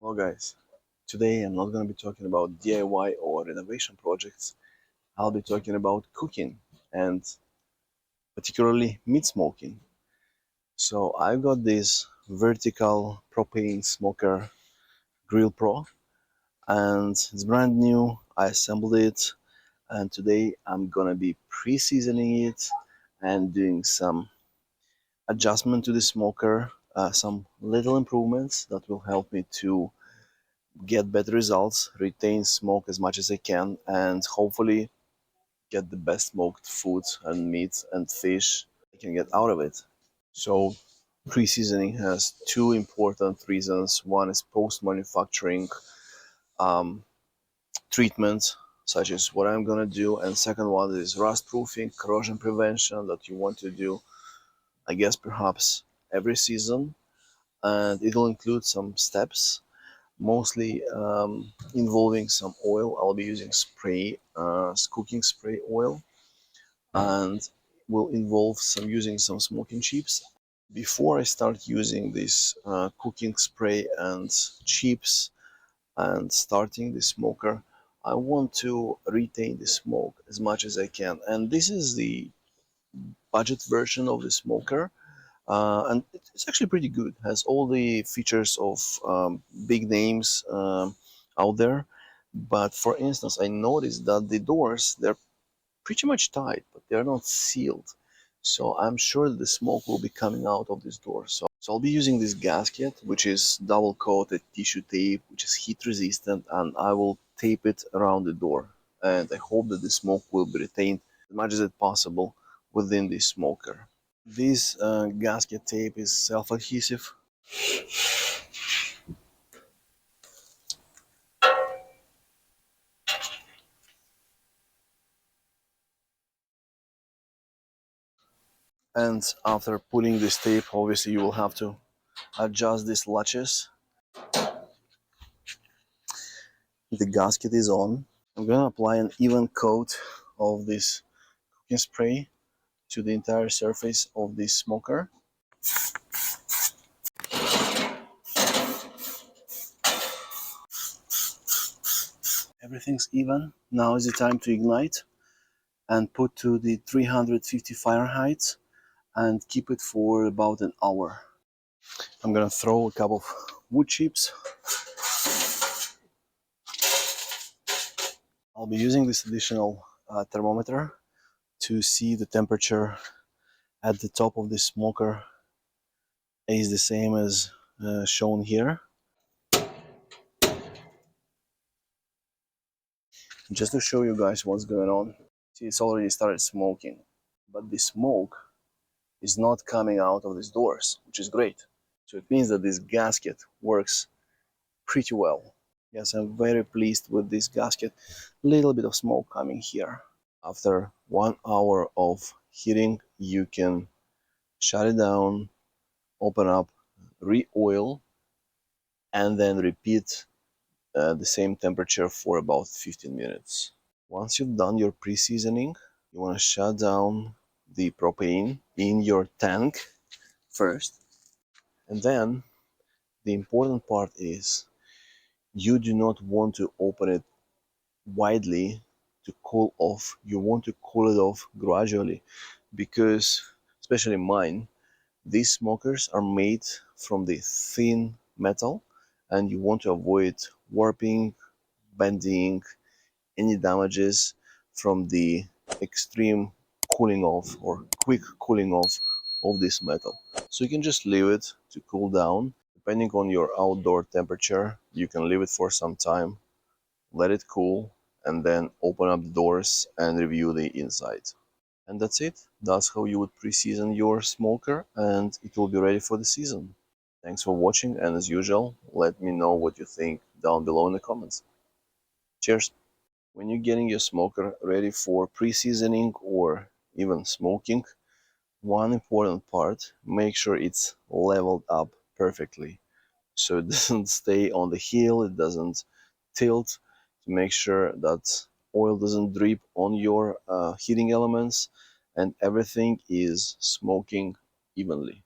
Hello guys, today I'm not going to be talking about DIY or renovation projects. I'll be talking about cooking and particularly meat smoking. So I've got this vertical propane smoker Grill Pro and it's brand new. I assembled it and today I'm going to be pre-seasoning it and doing some adjustment to the smoker, some little improvements that will help me to get better results, retain smoke as much as I can, and hopefully get the best smoked food and meat and fish I can get out of it. So, pre-seasoning has two important reasons. One is post-manufacturing um, treatment, such as what I'm gonna do, and second one is rust proofing, corrosion prevention that you want to do, I guess perhaps every season, and it'll include some steps mostly involving some oil. I'll be using spray, cooking spray oil, and will involve some using some smoking chips. Before I start using this cooking spray and chips and starting the smoker, I want to retain the smoke as much as I can. And this is the budget version of the smoker. And it's actually pretty good. Has all the features of big names out there. But for instance, I noticed that the doors, they're pretty much tight, but they're not sealed. So I'm sure that the smoke will be coming out of this door. So I'll be using this gasket, which is double coated tissue tape, which is heat resistant, and I will tape it around the door. And I hope that the smoke will be retained as much as it possible within the smoker. This gasket tape is self-adhesive. And after putting this tape, obviously you will have to adjust these latches. The gasket is on. I'm gonna apply an even coat of this cooking spray to the entire surface of this smoker. Everything's even. Now is the time to ignite and put to the 350 Fahrenheit and keep it for about an hour. I'm gonna throw a couple of wood chips. I'll be using this additional thermometer to see the temperature at the top of the smoker is the same as shown here. Just to show you guys what's going on. See, it's already started smoking, but the smoke is not coming out of these doors, which is great. So it means that this gasket works pretty well. Yes, I'm very pleased with this gasket. Little bit of smoke coming here. After 1 hour of heating, you can shut it down, open up, re-oil, and then repeat the same temperature for about 15 minutes. Once you've done your pre-seasoning, you want to shut down the propane in your tank first. And then the important part is you do not want to open it widely to cool off. You want to cool it off gradually because, especially mine, these smokers are made from the thin metal and you want to avoid warping, bending, any damages from the extreme cooling off or quick cooling off of this metal. So you can just leave it to cool down. Depending on your outdoor temperature, you can leave it for some time, let it cool, and then open up the doors and review the inside. And that's it. That's how you would pre-season your smoker and it will be ready for the season. Thanks for watching, and as usual, let me know what you think down below in the comments. Cheers! When you're getting your smoker ready for pre-seasoning or even smoking, one important part, make sure it's leveled up perfectly. So it doesn't stay on the heel, it doesn't tilt, to make sure that oil doesn't drip on your heating elements and everything is smoking evenly.